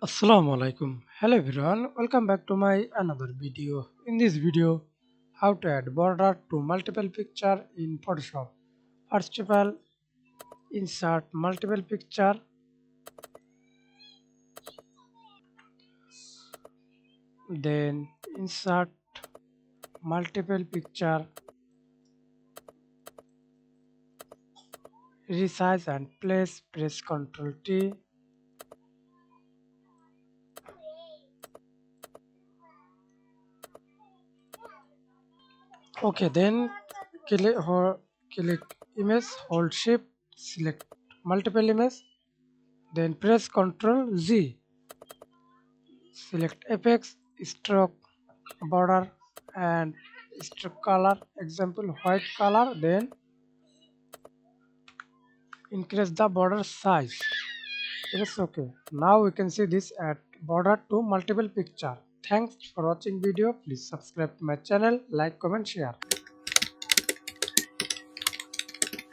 Assalamu alaikum. Hello everyone, welcome back to my another video. In this video, how to add border to multiple picture in Photoshop. First of all, insert multiple picture, then insert multiple picture, resize and place, press Ctrl T. Okay, then click image, hold shift, select multiple image, then press Ctrl Z. Select effects, stroke, border and stroke color, example white color, then increase the border size. Yes, okay. Now we can see this at border to multiple picture. Thanks for watching video. Please subscribe to my channel, like, comment, share.